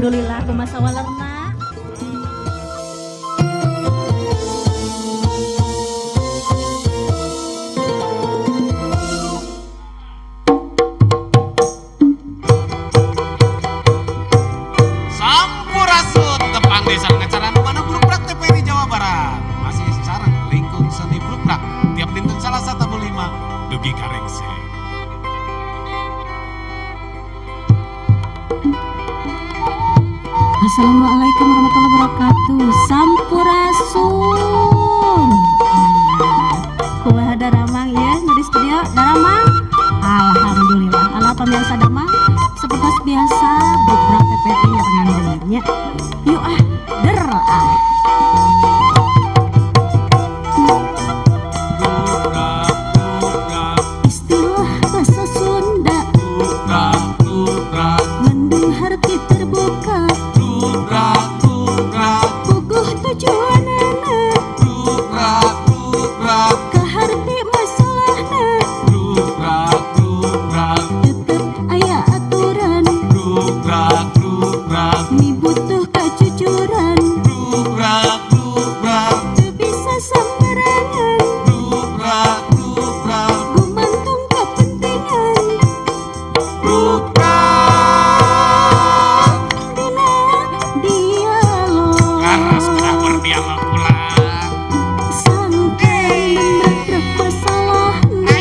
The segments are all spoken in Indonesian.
Alhamdulillah kumaha sawalerna. Sampurasun tepang desa pengacara mana Brukprak TPRI Jawa Barat. Masih sareng lingkung seni Brukprak tiap dinten Salasa tamu 5 dugi karengse. Assalamualaikum warahmatullahi wabarakatuh. Sampurasun. Kumaha daramang ya di studio daramang. Alhamdulillah. Allah pemirsa damang seperti biasa Brukprak TPRI nyarengan dengernya. Yuk der Istilah bahasa Sunda mendung harti terbuka puguh tujuanana keharti masalahna tetep aya aturan mi butuh kejujuran teu bisa sambarangan gumantung kepentingan dina dialog Karena sudah berdialog pulang. santai memberat masalahna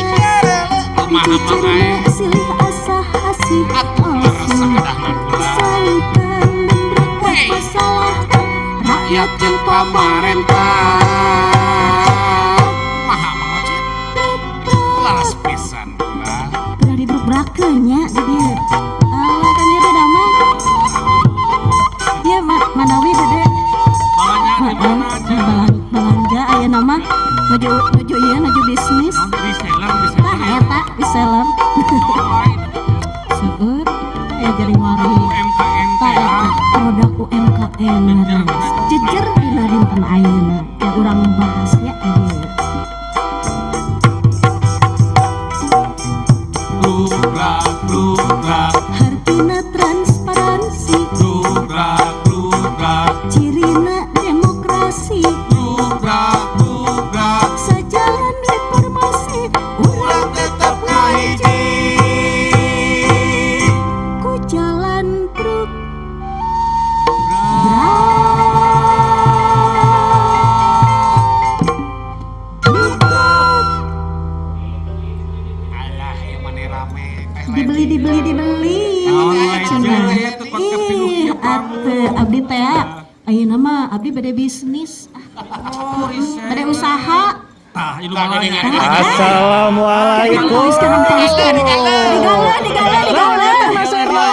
Kumaha mangai silih asah asih atuh rasa kedahan pulang. santai memberat masalah rakyat Yang pamarentah Kumaha mangocit laras pisan pulang. udah dibruk-brakeunnya di dieu. Allah kan dia damang. Ya manawi dede. Makanya di mana aja. Belanja aya nama nuju ieu nuju bisnis. Reseller Tah eta reseller. online Seueur aya jaring wari. UMKM Tah eta produk UMKM ngaranna. Jejer dina dinten ayeuna. Ya urang bahasnya ieu. Brukprak Hartina transparansi, cirina demokrasi, sajalan reformasi, urang tetap ngahiji. ku jalan bruk. Alah yang mana rame teh Dibeli. Cenah itu kok kepiluhnya atuh abdi teh ayeuna mah abdi bade bisnis, bade usaha. Tah ilu malanya Assalamualaikum.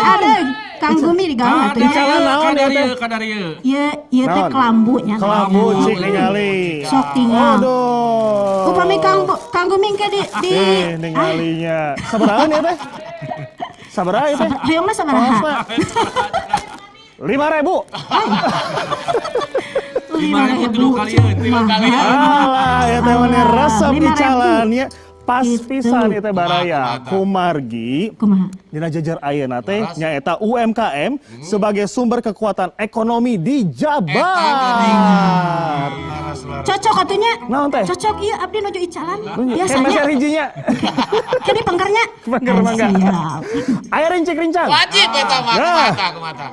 Ada Kang Gumi digala tuh. Dicalan naon ya teh? Kadarieu Ieu teh Naon? kelambu nya. Kelambu cik ningali. Sok tinggal. Aduh. Upami Kang Gumi ke di Ningalinya. Sabaraha ya teh? Sabaraha ya teh? Hayang mah sabaraha? 5.000. 5.000 tilu kali ya, tilu kali ya. Alah ya teh mane resep 5.000. dicalannya. Pas Gitu. pisan ieu teh baraya kumargi Kumaha? dina jajar ayeuna teh nyaeta UMKM sebagai sumber kekuatan ekonomi di Jabar. Cocok atunya. Naon teh? Cocok ieu abdi nuju icalan. Kan Biasanya. meser hijinya. Kini pengkernya. Pengker mangga. Siap. Aya rincik-rincang. Wajib eta mah Nah. kumata.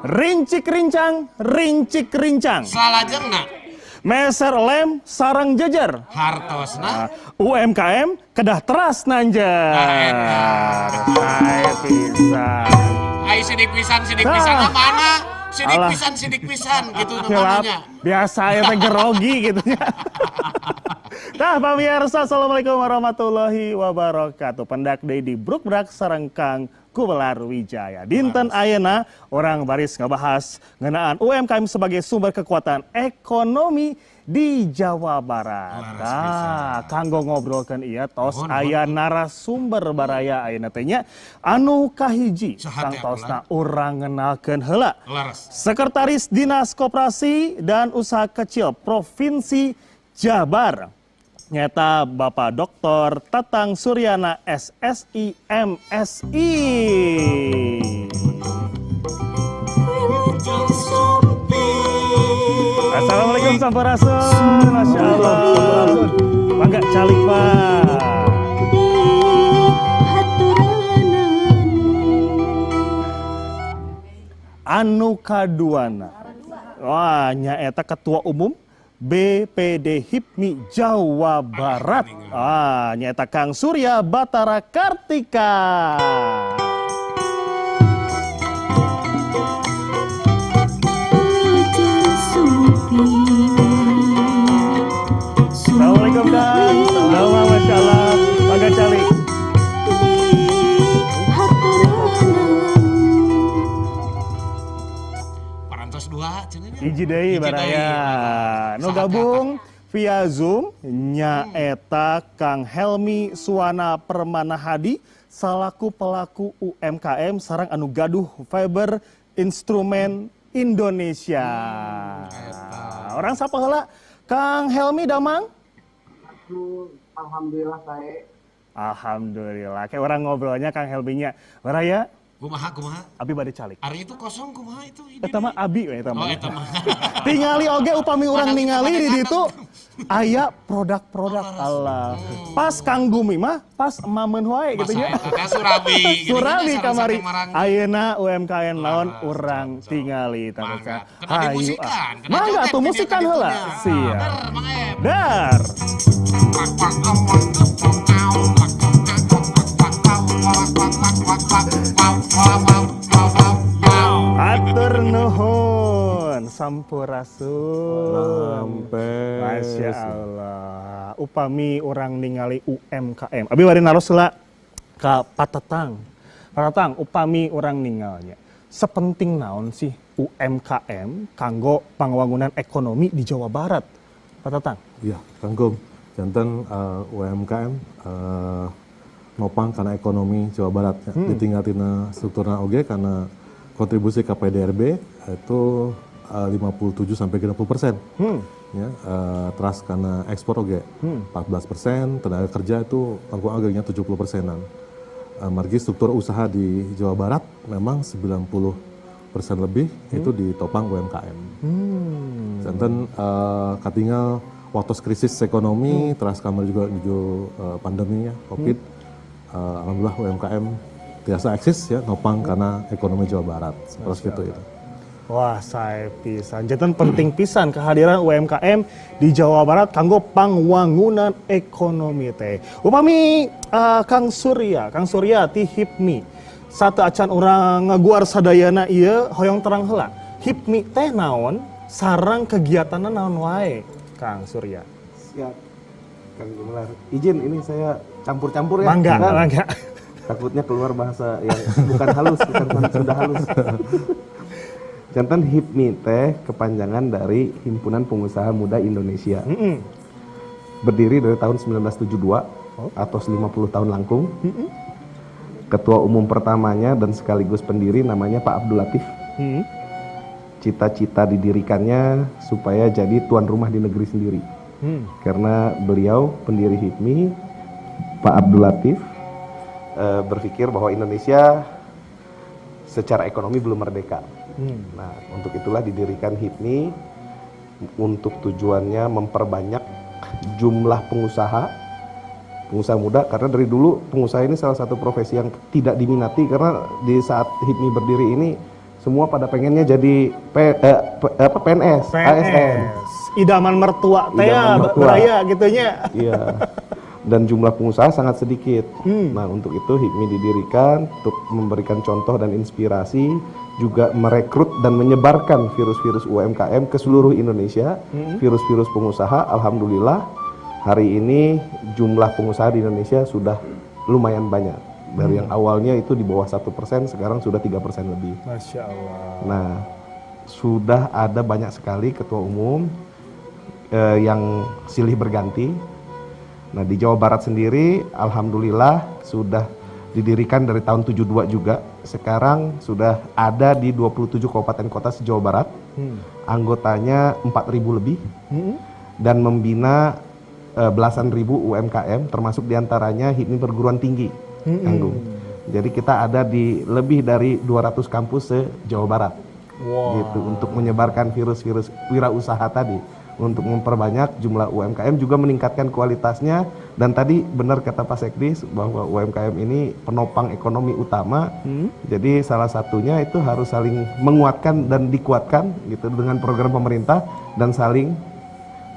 Rincik-rincang. Salajengna Meser lem sarang jejer. hartosna UMKM kedah teras nanjar. Hai pisan. ai sidik pisan Tah. mana? Alah. Sidik pisan gitu Hilap, namanya. biasa ya teh gerogi gitu ya. Nah pemirsa, assalamualaikum warahmatullahi wabarakatuh. Pendak deui di Brukprak sareng Kang Kubelar Wijaya. Dinten ayeuna orang baris ngabahas ngeunaan UMKM sebagai sumber kekuatan ekonomi di Jawa Barat. Nah, kanggo ngobrolkeun ieu tos aya narasumber baraya ayeuna teh nya anu kahiji Sahat ya, tangtosna urang ngenalkeun heula. Laras. Sekretaris Dinas Koperasi dan Usaha Kecil Provinsi Jabar. Nyata Bapak Dr. Tatang Suryana SSI MSI. Assalamualaikum Sampurasun. Masya Allah. Mangga calik Pak. Anu kaduana. Wah, nyaeta ketua umum BPD HIPMI Jawa Barat. Ah, nyaeta Kang Surya Batara Kartika. Assalamualaikum Kang. Selamat Masya Allah. Mangga calik. Parantos 2 cenah. Hiji deui baraya. Nu gabung via Zoom nyaeta Kang Helmi Suwana Permana Hadi salaku pelaku UMKM sareng anu gaduh fiber instrumen Indonesia. Orang sapa heula? Kang Helmi Damang? Alhamdulillah saya. Alhamdulillah. Kayak orang ngobrolnya Kang Helminya. Baraya, Kumaha? abi bade calik. Ari itu kosong kumaha itu? Eta mah abi we eta Oh, mah. eta mah. Tingali oge upami urang Padahal ningali itu di pada ditu aya produk-produk Allah. Pas Kang Gumi mah pas emameun wae gitu nya. Masa eta teh Surabi. Surabi kamari. Marang. Ayeuna UMKM naon Laras, urang so. tingali Mangga. tangsa. Kena dimusikan, kena Mangga joget atuh ke dia musikan ke heula. ditunya. Siap. Dar, Mang Ep. Dar. Atur nuhun sampurasun. Masya Allah. Upami orang ningali UMKM. Abi bari naros heula ka Patatang. Patatang upami orang ningalnya. Sepenting naon sih UMKM kanggo pangwangunan ekonomi di Jawa Barat? Patatang. Iya, kanggo janten UMKM nopang karena ekonomi Jawa Barat ya. Ditinggal tina strukturna oge karena kontribusi ke PDRB itu 57 sampai 60%. Ya, terus karena ekspor oge 14%, tenaga kerja itu tanggung agaknya 70%-an. Margi struktur usaha di Jawa Barat memang 90% lebih itu ditopang UMKM. Janten katingal waktu krisis ekonomi, terus kamar juga menuju pandemi ya, COVID. Alhamdulillah UMKM biasa eksis ya, nopang karena ekonomi Jawa Barat. Seperti itu. Wah, saya pisan. Janten penting pisan kehadiran UMKM di Jawa Barat kanggo pangwangunan ekonomi teh. Upami Kang Surya ti HIPMI. Satu acan orang ngaguar sadayana ieu hoyong terang heula. HIPMI teh naon? Sarang kegiatanna naon wae, Kang Surya? Siap. Kang Gumelar. Izin ini saya campur-campur ya. Mangga, Kan? mangga. Takutnya keluar bahasa yang bukan halus, bukan sudah halus. Jantan HIPMI teh kepanjangan dari Himpunan Pengusaha Muda Indonesia. Berdiri dari tahun 1972 atau 50 tahun langkung. Ketua umum pertamanya dan sekaligus pendiri namanya Pak Abdul Latif. Cita-cita didirikannya supaya jadi tuan rumah di negeri sendiri. Karena beliau pendiri HIPMI, Pak Abdul Latif, berpikir bahwa Indonesia secara ekonomi belum merdeka. Nah, untuk itulah didirikan HIPMI untuk tujuannya memperbanyak jumlah pengusaha muda, karena dari dulu pengusaha ini salah satu profesi yang tidak diminati, karena di saat HIPMI berdiri ini semua pada pengennya jadi PNS, ASN. Idaman mertua teh Idaman mertua. beraya gitunya. Iya. Dan jumlah pengusaha sangat sedikit. Nah, untuk itu HIPMI didirikan untuk memberikan contoh dan inspirasi, juga merekrut dan menyebarkan virus-virus UMKM ke seluruh Indonesia, virus-virus pengusaha. Alhamdulillah, hari ini jumlah pengusaha di Indonesia sudah lumayan banyak. Dari yang awalnya itu di bawah 1%, sekarang sudah 3% lebih. Masya Allah. Nah, sudah ada banyak sekali ketua umum yang silih berganti. Nah, di Jawa Barat sendiri alhamdulillah sudah didirikan dari tahun 72 juga. Sekarang sudah ada di 27 kabupaten kota se-Jawa Barat. Anggotanya 4.000 lebih. Dan membina belasan ribu UMKM, termasuk diantaranya HIPMI perguruan tinggi. Jadi kita ada di lebih dari 200 kampus se-Jawa Barat. gitu untuk menyebarkan virus-virus wirausaha tadi, untuk memperbanyak jumlah UMKM juga meningkatkan kualitasnya. Dan tadi benar kata Pak Sekdis bahwa UMKM ini penopang ekonomi utama. Jadi salah satunya itu harus saling menguatkan dan dikuatkan gitu dengan program pemerintah dan saling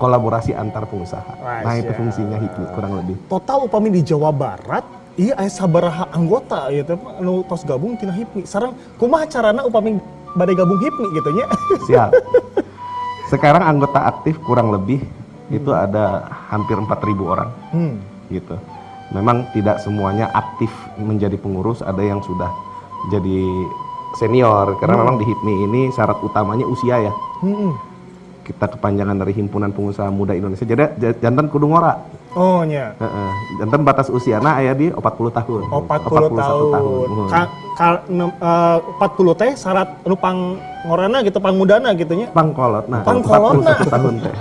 kolaborasi antar pengusaha. Nah itu fungsinya HIPMI kurang lebih. Total upami di Jawa Barat, iya aya sabaraha anggota ya teh anu tos gabung tina HIPMI. Sareng kumaha carana upami bade gabung HIPMI gitu nya. Siap. Sekarang anggota aktif kurang lebih itu ada hampir 4.000 orang. Gitu. Memang tidak semuanya aktif menjadi pengurus, ada yang sudah jadi senior karena memang di HIPMI ini syarat utamanya usia ya. Kita kepanjangan dari Himpunan Pengusaha Muda Indonesia. Jadi jantan kudu ngora. Oh nya. Jantan batas usiana aya di 40 tahun. Oh 40 tahun. 40 teh syarat anu pangorana gitu, pangmudana gitu nya. Pangkolot. Nah, Pangkolotna. 41 tahun teh.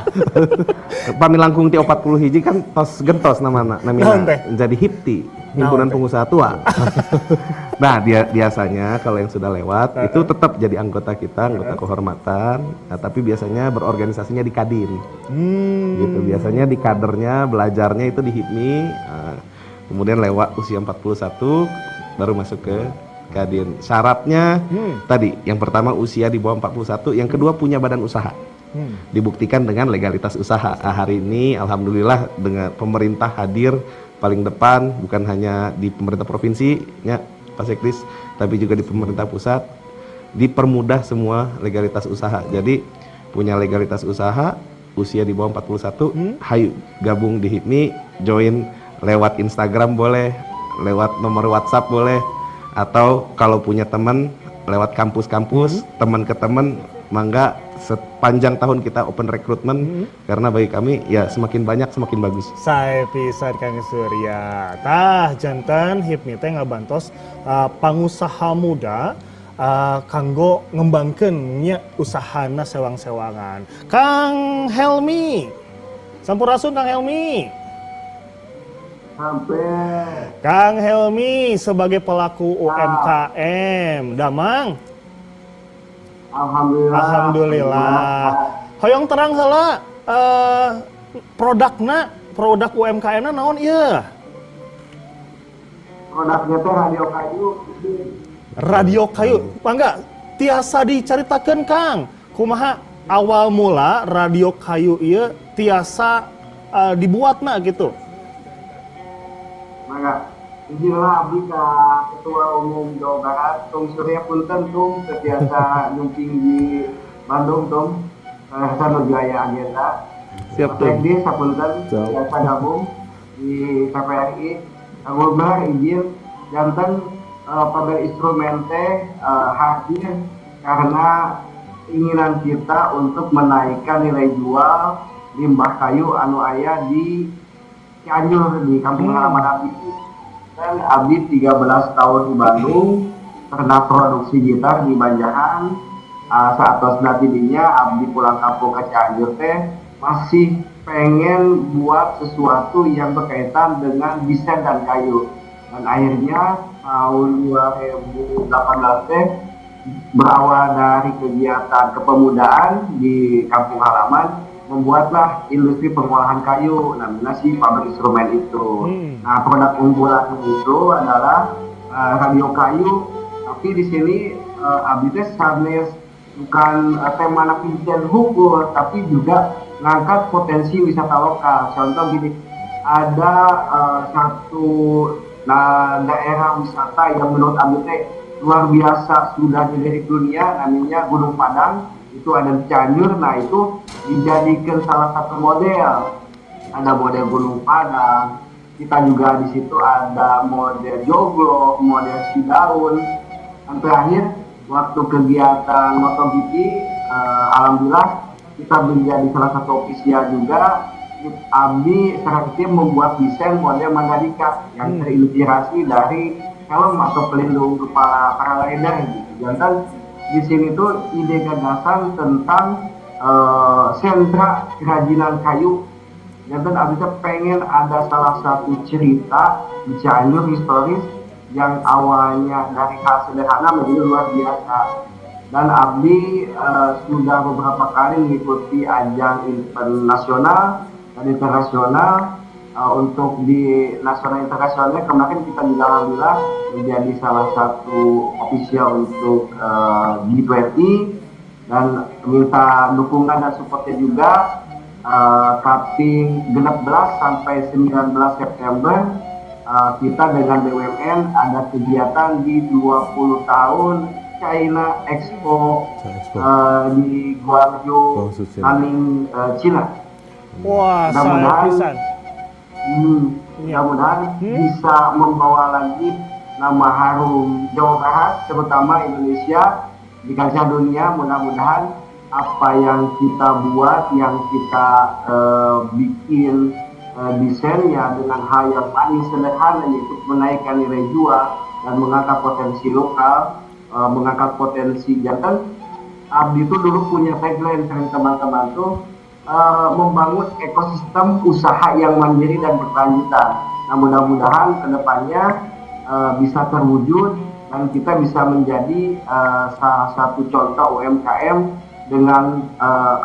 Pami langkung ti 40 hiji kan tos gentos namina. Naon teh? Jadi HIPTI, Himpunan Pengusaha Tua. Nah, biasanya kalau yang sudah lewat itu tetap jadi anggota kita, anggota kehormatan. Nah, tapi biasanya berorganisasinya di Kadin. Gitu. Biasanya di kadernya, belajarnya itu di HIPMI. Kemudian lewat usia 41 baru masuk ke Kadin. Syaratnya tadi, yang pertama usia di bawah 41, yang kedua punya badan usaha. Dibuktikan dengan legalitas usaha. Hari ini alhamdulillah dengan pemerintah hadir paling depan, bukan hanya di pemerintah provinsi ya Pak Sekdis, tapi juga di pemerintah pusat, dipermudah semua legalitas usaha. Jadi punya legalitas usaha, usia di bawah 41, hayu gabung di HIPMI, join lewat Instagram boleh, lewat nomor WhatsApp boleh, atau kalau punya teman lewat kampus-kampus, teman ke teman, mangga. Sepanjang tahun kita open recruitment, karena bagi kami ya semakin banyak semakin bagus. Saya pisan Kang Surya. Tah janten HIPMI teh ngabantos pangusaha muda kanggo ngembangkeun nya usahana sewang-sewangan. Kang Helmi. Sampurasun Kang Helmi. Kang Helmi sebagai pelaku UMKM, damang. Alhamdulillah. Hoyong terang heula produk UMKM-na naon ieu? Produknya teh radio kayu. Radio kayu. Mangga tiasa dicaritakeun Kang. Kumaha awal mula radio kayu ieu tiasa dibuatna gitu. Mangga Inilah abdi ka Ketua Umum Jawa Barat, Tung Surya Punten Tung, terbiasa nyumping di Bandung Tung, nuju aya agenda. Siap Tung. Di Sapunten, biasa gabung di KPRI. Gubernur izin, jantan pada instrumen teh hadir karena keinginan kita untuk menaikkan nilai jual limbah kayu anu aya di Cianjur di kampung halaman abdi. Dan abdi 13 tahun di Bandung, pernah produksi gitar di Banjahan. Saat tos didinya abdi pulang kampung ke Cianjur teh masih pengen buat sesuatu yang berkaitan dengan desain dan kayu. Dan akhirnya tahun 2018 teh berawal dari kegiatan kepemudaan di kampung halaman, membuatlah industri pengolahan kayu, namanya si pabrik instrumen itu. Nah, produk unggulan itu adalah radio kayu, tapi di sini abdi teh sanes bukan tema pincen hukum, tapi juga ngangkat potensi wisata lokal. Contoh gini, ada satu daerah wisata yang menurut abdi teh luar biasa sudah dilirik dunia, namanya Gunung Padang. Itu ada di Cianjur. Nah itu dijadikan salah satu model. Ada model Gunung Padang, kita juga di situ ada model Joglo, model Sidaun. Dan terakhir waktu kegiatan MotoGP, alhamdulillah kita menjadi salah satu ofisial juga. Abdi secara tim membuat desain model Mandalika yang terinspirasi dari helm atau pelindung kepala para rider gitu. Jangan di sini tuh ide gagasan tentang sentra kerajinan kayu. Dan abis pengen ada salah satu cerita di Cianjur historis yang awalnya dari hal sederhana menjadi luar biasa. dan abdi sudah beberapa kali mengikuti ajang internasional dan internasional. Untuk di nasional internasionalnya kemarin kita juga alhamdulillah menjadi salah satu official untuk G20 dan minta dukungan dan supportnya juga. Kaping 16 sampai 19 September kita dengan BUMN ada kegiatan di 20 tahun China Expo di Guangzhou, Nanning, China. Wah, saya pisan. Mudah-mudahan bisa membawa lagi nama harum Jawa Barat, terutama Indonesia di kancah dunia. Mudah-mudahan apa yang kita buat, yang kita bikin desainnya dengan hal yang paling sederhana, yaitu menaikkan nilai jual dan mengangkat potensi lokal, mengangkat potensi jantan. Abdi itu dulu punya tagline dengan teman-teman tuh, membangun ekosistem usaha yang mandiri dan berkelanjutan. Nah, mudah-mudahan kedepannya bisa terwujud dan kita bisa menjadi salah satu contoh UMKM dengan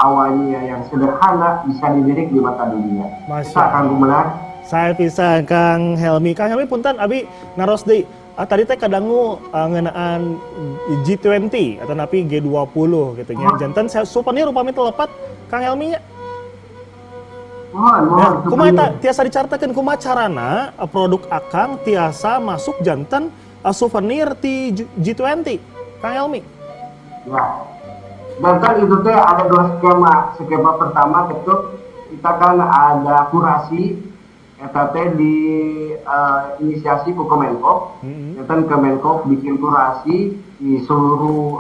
awalnya yang sederhana bisa dilirik di mata dunia. Masya Kang Gumelar. Saya bisa Kang Helmi. Kang Helmi punten abi naros deui. Tadi teh kadangu ngeunaan G20 atau napi G20 gitu nya. Janten souvenir upami telepat Kang Helmi nya. Mohon, kumaha eta tiasa dicaritakeun kumaha carana produk Akang tiasa masuk janten souvenir di G20 Kang Helmi. Ya. Dan kan itu teh ada dua skema. Skema pertama tentu kita kan ada kurasi eta teh di inisiasi ku Kemenkop. Dan Kemenkop bikin kurasi di seluruh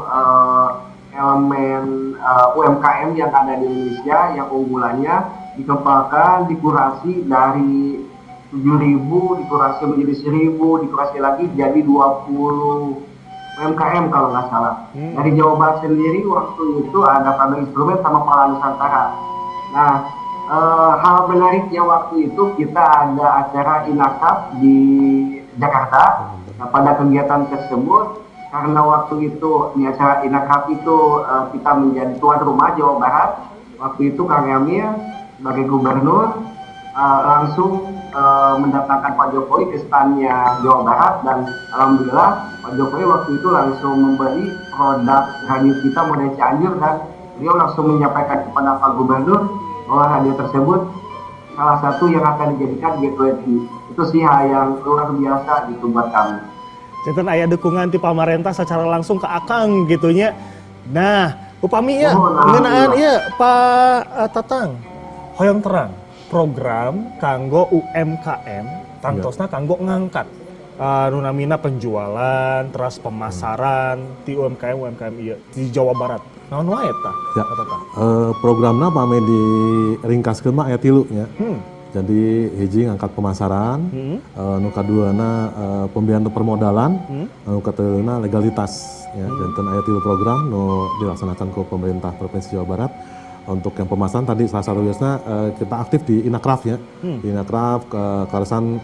elemen UMKM yang ada di Indonesia yang unggulannya dikembangkan, dikurasi dari 7.000 dikurasi menjadi 1.000, dikurasi lagi jadi 20 UMKM kalau nggak salah. Dari Jawa Barat sendiri waktu itu ada Pabrik Instrumen sama Pala Nusantara. Nah, hal menariknya waktu itu kita ada acara Inakap di Jakarta. Nah, pada kegiatan tersebut karena waktu itu di acara Inakap itu kita menjadi tuan rumah Jawa Barat. Waktu itu Kang Emil sebagai gubernur langsung mendatangkan Pak Jokowi ke standnya Jawa Barat dan alhamdulillah Pak Jokowi waktu itu langsung membeli produk radio kita model Cianjur dan beliau langsung menyampaikan kepada Pak Gubernur bahwa hadiah tersebut salah satu yang akan dijadikan G20. Itu sih hal yang luar biasa gitu buat kami. Janten aya dukungan ti pamarentah secara langsung ke Akang gitunya. Nah, upami ya ngeunaan ieu Pak Tatang hoyong terang program kanggo UMKM tantosna kanggo ngangkat nunamina penjualan terus pemasaran di UMKM ieu di Jawa Barat. Naon wae eta? Ya. Programna pame diringkaskeun mah aya 3 nya. Jadi hiji ngangkat pemasaran, nu kaduana pembiayaan permodalan, nu kateluna legalitas ya. Janten aya 3 program nu dilaksanakan ku pemerintah Provinsi Jawa Barat. Untuk yang pemasaran tadi salah satu biasanya kita aktif di Inakraf ya. Di Inakraf karesan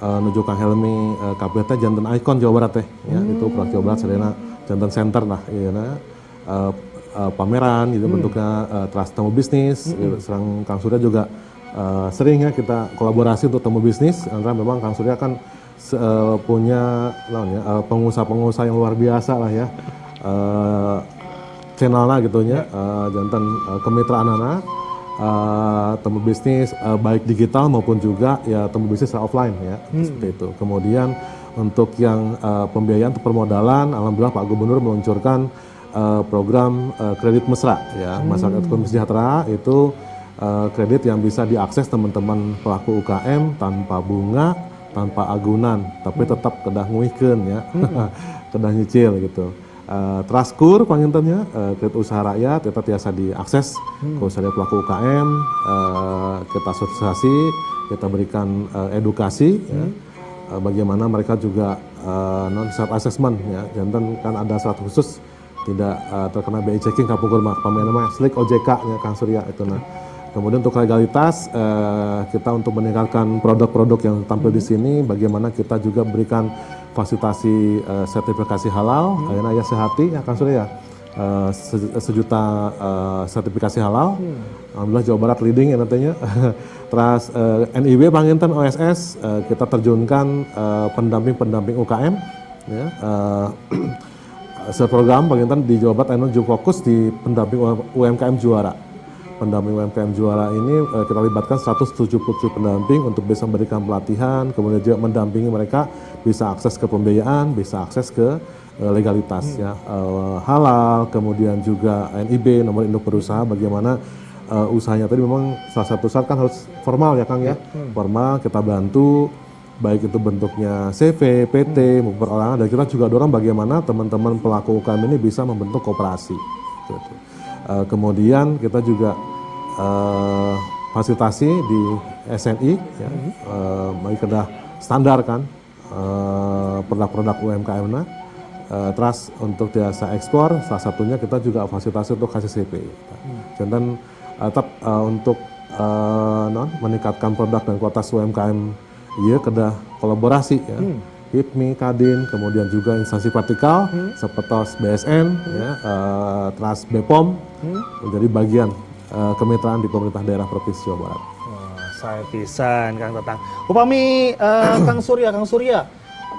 nuju Kang Helmi kabeh teh janten ikon Jawa Barat teh ya. Itu Provinsi Jawa Barat sadayana janten center lah ieu pameran gitu bentuknya trust temu bisnis. Serang Kang Surya juga sering ya kita kolaborasi untuk temu bisnis karena memang Kang Surya kan punya pengusaha-pengusaha yang luar biasa lah ya. Channelnya gitu ya, jantan kemitraanana, temu bisnis baik digital maupun juga ya temu bisnis offline ya, seperti itu. Kemudian untuk yang pembiayaan atau permodalan, alhamdulillah Pak Gubernur meluncurkan program kredit mesra ya, masyarakat ekonomi sejahtera itu kredit yang bisa diakses teman-teman pelaku UKM tanpa bunga, tanpa agunan, tapi tetap kedah nguihkeun ya, kedah nyicil gitu. Traskur pangintennya kredit usaha rakyat kita tiasa diakses ke usaha pelaku UKM, kita sosialisasi, kita berikan edukasi ya, bagaimana mereka juga non self assessment ya, jantan kan ada syarat khusus tidak terkena BI checking kapungkur mah pamena mah slik OJK nya Kang Surya itu nah. Kemudian untuk legalitas kita untuk meningkatkan produk-produk yang tampil di sini, bagaimana kita juga berikan fasilitasi sertifikasi halal, kayaknya ya sehati ya Kang Surya. sejuta sertifikasi halal. Alhamdulillah Jawa Barat leading ya nantinya. Terus NIB Panginten OSS kita terjunkan pendamping UKM ya. Seprogram Panginten di Jawa Barat Eno juga fokus di pendamping UMKM juara. Pendamping UMKM juara ini kita libatkan 177 pendamping untuk bisa memberikan pelatihan, kemudian juga mendampingi mereka bisa akses ke pembiayaan, bisa akses ke legalitas ya, halal, kemudian juga NIB nomor induk berusaha, bagaimana usahanya tadi memang salah satu syarat kan harus formal ya Kang ya, formal kita bantu baik itu bentuknya CV, PT, maupun perorangan, dan kita juga dorong bagaimana teman-teman pelaku UKM ini bisa membentuk koperasi. Gitu. Kemudian kita juga fasilitasi di SNI, ya, bagi kedah standar kan produk-produk UMKM. Terus untuk jasa ekspor, salah satunya kita juga fasilitasi untuk KCCP. Dan tetap untuk meningkatkan produk dan kualitas UMKM, iya kedah kolaborasi ya. HIPMI, Kadin, kemudian juga instansi vertikal seperti BSN, ya, terus BPOM menjadi bagian kemitraan di pemerintah daerah Provinsi Jawa Barat. Saya pisan Kang Tatang. Upami Kang Surya,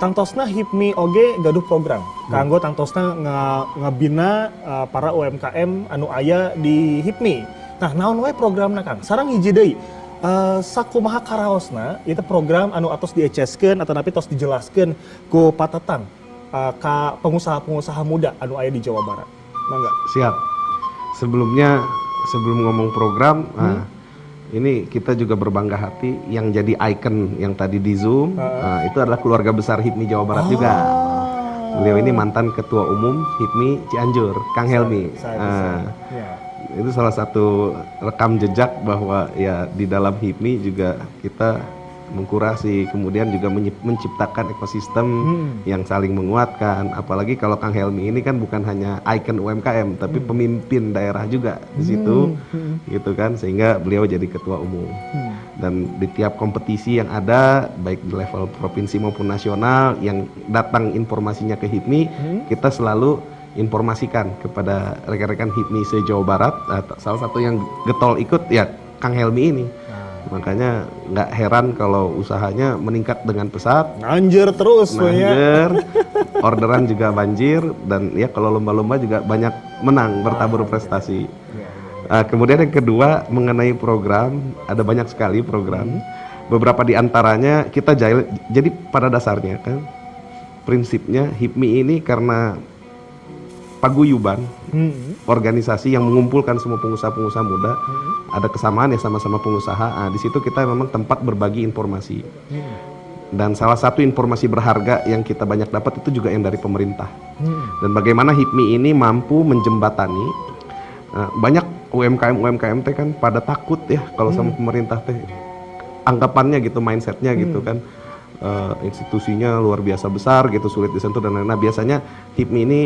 tangtosna HIPMI oge gaduh program. Kanggo tangtosna ngabina para UMKM anu aya di HIPMI. Nah, naon wae programna Kang? Sareng hiji deui. Sakumaha karaosna itu program anu atos dieceskeun atau napi tos dijelaskeun ku Pak Tatang ka pengusaha-pengusaha muda anu aya di Jawa Barat. Mangga. Siap. Sebelum ngomong program, ini kita juga berbangga hati yang jadi ikon yang tadi di Zoom, itu adalah keluarga besar HIPMI Jawa Barat juga. Beliau ini mantan Ketua Umum HIPMI Cianjur, Kang Helmi. Itu salah satu rekam jejak bahwa ya di dalam HIPMI juga kita mengkurasi, kemudian juga menciptakan ekosistem yang saling menguatkan. Apalagi kalau Kang Helmi ini kan bukan hanya ikon UMKM, tapi pemimpin daerah juga di situ, gitu kan, sehingga beliau jadi ketua umum. Dan di tiap kompetisi yang ada, baik di level provinsi maupun nasional, yang datang informasinya ke HIPMI, kita selalu informasikan kepada rekan-rekan HIPMI se-Jawa Barat. Salah satu yang getol ikut ya Kang Helmi ini. Makanya nggak heran kalau usahanya meningkat dengan pesat. Anjir terus, Anjir, orderan juga banjir, dan ya kalau lomba-lomba juga banyak menang, bertabur prestasi. Kemudian yang kedua mengenai program, ada banyak sekali program. Beberapa di antaranya kita jadi pada dasarnya kan prinsipnya HIPMI ini karena paguyuban, organisasi yang mengumpulkan semua pengusaha-pengusaha muda, ada kesamaan ya sama-sama pengusaha. Di situ kita memang tempat berbagi informasi. Dan salah satu informasi berharga yang kita banyak dapat itu juga yang dari pemerintah. Dan bagaimana HIPMI ini mampu menjembatani banyak UMKM teh kan pada takut ya kalau sama pemerintah teh. Anggapannya gitu, mindsetnya gitu kan. Institusinya luar biasa besar gitu, sulit disentuh dan lain-lain. Nah, biasanya HIPMI ini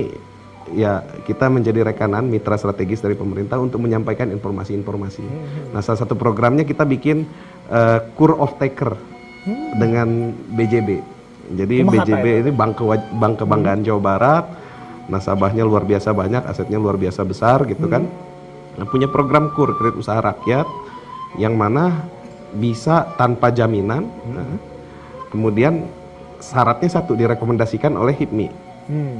ya kita menjadi rekanan mitra strategis dari pemerintah untuk menyampaikan informasi-informasi. Nah, salah satu programnya kita bikin Kur of Taker dengan BJB. Jadi BJB ini bank kebanggaan Jawa Barat. Nasabahnya luar biasa banyak, asetnya luar biasa besar gitu kan. Nah, punya program KUR, kredit usaha rakyat, yang mana bisa tanpa jaminan. Kemudian syaratnya satu, direkomendasikan oleh HIPMI.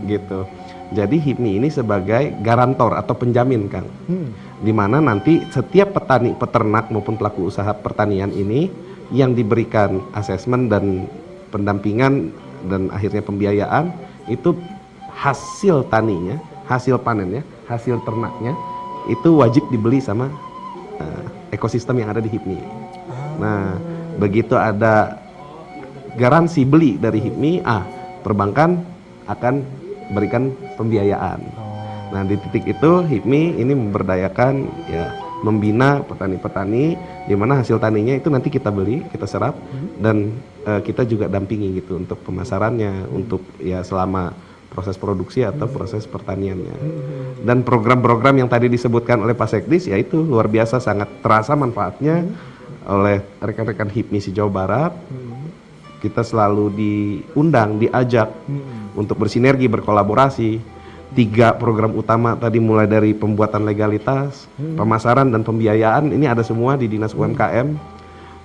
Gitu. Jadi HIPMI ini sebagai garantor atau penjamin, Kang. Di mana nanti setiap petani, peternak maupun pelaku usaha pertanian ini yang diberikan asesmen dan pendampingan dan akhirnya pembiayaan, itu hasil taninya, hasil panennya, hasil ternaknya itu wajib dibeli sama ekosistem yang ada di HIPMI. Nah, begitu ada garansi beli dari HIPMI, perbankan akan berikan pembiayaan. Nah, di titik itu HIPMI ini memberdayakan ya, membina petani-petani di mana hasil taninya itu nanti kita beli, kita serap, dan kita juga dampingi gitu untuk pemasarannya, untuk ya selama proses produksi atau proses pertaniannya. Dan program-program yang tadi disebutkan oleh Pak Sekdis ya itu luar biasa, sangat terasa manfaatnya oleh rekan-rekan HIPMI si Jawa Barat. Kita selalu diundang, diajak untuk bersinergi, berkolaborasi. 3 program utama tadi, mulai dari pembuatan legalitas, pemasaran dan pembiayaan, ini ada semua di Dinas UMKM.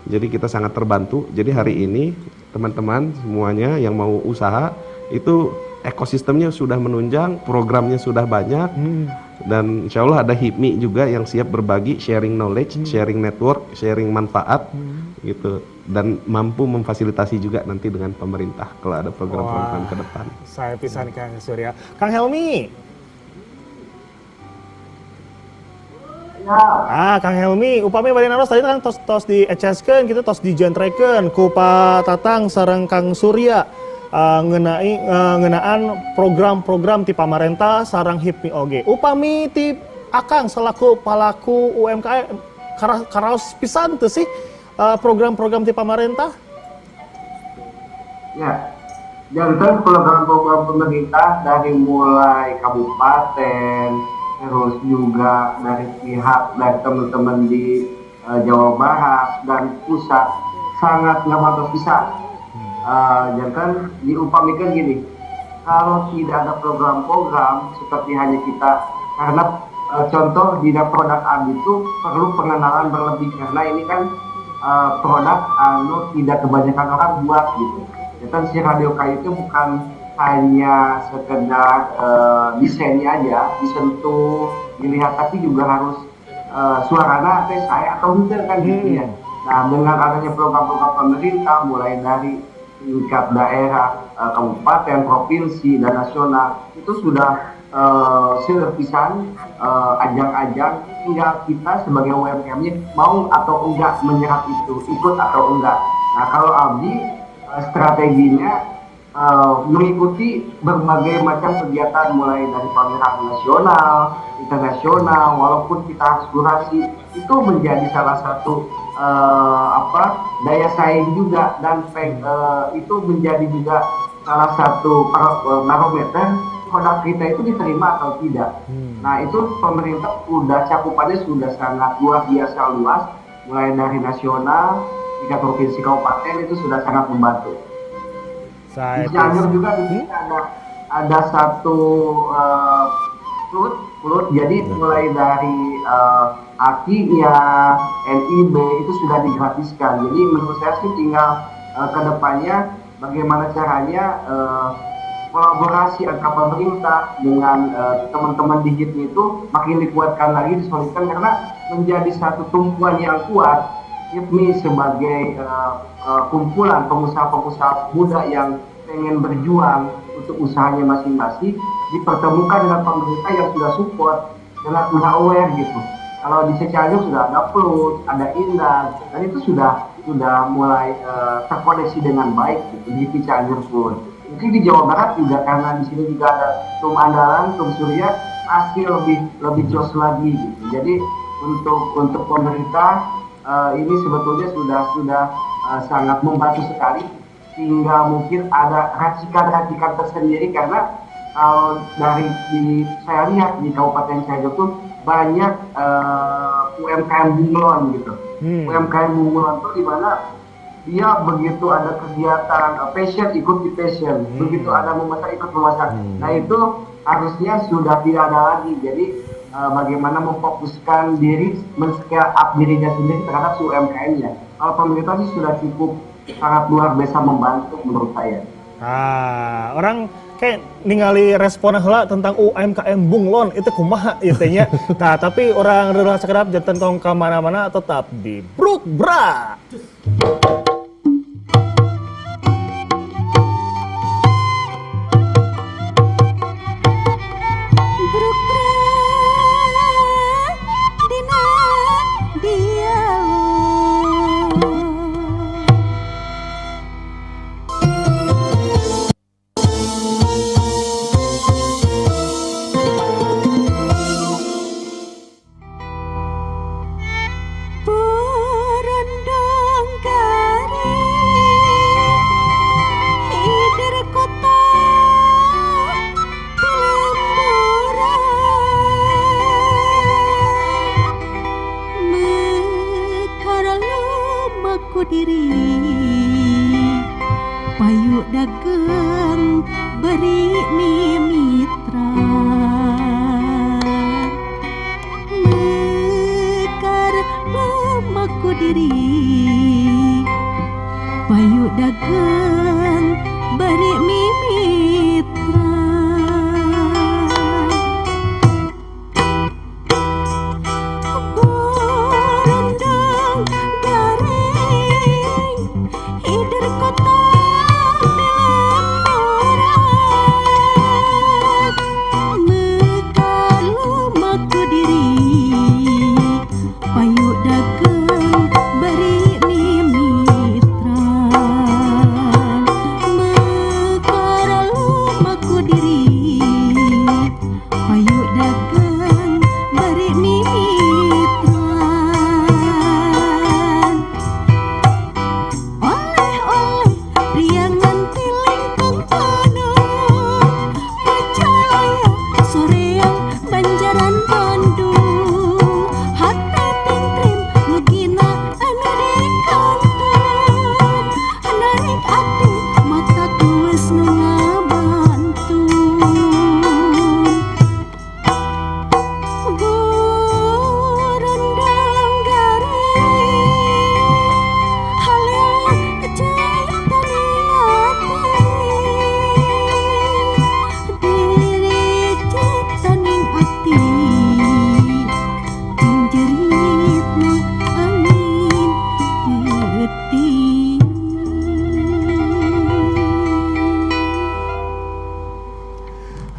Jadi kita sangat terbantu. Jadi hari ini teman-teman semuanya yang mau usaha itu ekosistemnya sudah menunjang, programnya sudah banyak, dan insya Allah ada HIPMI juga yang siap berbagi, sharing knowledge, sharing network, sharing manfaat gitu, dan mampu memfasilitasi juga nanti dengan pemerintah kalau ada program-program ke depan. Saya pisan Kang Surya. Kang Helmi. Ya, Kang Helmi, upami bari naros tadi kan tos di ECS-keun gitu, tos dijentrekeun ku Pak Tatang sareng Kang Surya ngenaan program-program ti pamarentah sareng HIPMI oge. Upami ti Akang selaku pelaku UMKM karaos pisan teu sih program-program ti pamarentah? ya. Jantan program-program pemerintah dari mulai kabupaten, terus juga dari teman-teman di Jawa Barat dan pusat sangat nggak bisa. Jangan diumpamakan gini, kalau tidak ada program-program seperti hanya kita, karena contoh di produk AB itu perlu pengenalan berlebih, karena ini kan produk tidak kebanyakan orang buat gitu. Jadi si radio kayu itu bukan hanya sekedar desainnya aja, disentuh, dilihat, tapi juga harus suaranya saya atau enggak kan gitu ya. Nah, dengan adanya program-program pemerintah mulai dari tingkat daerah, kabupaten, provinsi, dan nasional, itu sudah serpisan ajang-ajang, tinggal kita sebagai UMKM-nya mau atau enggak menyerap itu, ikut atau enggak. Nah, kalau Abdi strateginya mengikuti berbagai macam kegiatan mulai dari pameran nasional, internasional, walaupun kita harus durasi, itu menjadi salah satu daya saing juga, dan itu menjadi juga salah satu barometer produk kita itu diterima atau tidak. Nah, itu pemerintah cakupannya sudah sangat luar biasa luas, mulai dari nasional, tingkat provinsi, kabupaten, itu sudah sangat membantu. Di Cianjur juga di sini ada satu flut, jadi mulai dari AKI-nya, NIB itu sudah digratiskan. Jadi menurut saya sih tinggal kedepannya bagaimana caranya kolaborasi antara pemerintah dengan teman-teman di HIPMI itu makin dikuatkan lagi, disolidkan, karena menjadi satu tumpuan yang kuat. HIPMI sebagai kumpulan pengusaha-pengusaha muda yang pengen berjuang untuk usahanya masing-masing, dipertemukan dengan pemerintah yang sudah support, dengan sudah aware gitu. Kalau di Cianjur sudah ada Flut, ada Indah, dan itu sudah mulai terkoneksi dengan baik gitu di Cianjur pun. Mungkin di Jawa Barat juga, karena di sini juga ada Tum Andalan, Tum Surya, pasti lebih jos lagi gitu. Jadi untuk pemerintah ini sebetulnya sudah sangat membantu sekali, tinggal mungkin ada racikan-racikan tersendiri, karena kalau saya lihat di Kabupaten Cianjur tuh banyak UMKM bunglon gitu. UMKM bunglon tuh di mana dia begitu ada kegiatan passion ikut di passion, begitu ada memasak ikut memasak. Nah, itu harusnya sudah tidak ada lagi. Jadi bagaimana memfokuskan diri, men-scale up dirinya sendiri terhadap si UMKM-nya. Kalau pemerintah sih sudah cukup sangat luar biasa membantu menurut saya. Orang kayak ningali respon heula tentang UMKM bunglon itu kumaha ieu teh nya. Nah, tapi orang reulah sakedap janten tong ka mana-mana tetap di Bruk Bra. Diri payu dagang beri mitra. diri payu dagang bari mimitra borondong garing hidir kota mekalu maku diri payu dagang bari mimitra mekaralu maku diri payu dagang bari mimitra oleh-oleh priangan tiling pengkono Majalaya soreang Banjaran Bandung hati tentrim nugina anu di kantong narik ati mata tulis nu ngabantung borondong garing haleang jaya diri citaning ati tinjeritna angin putih.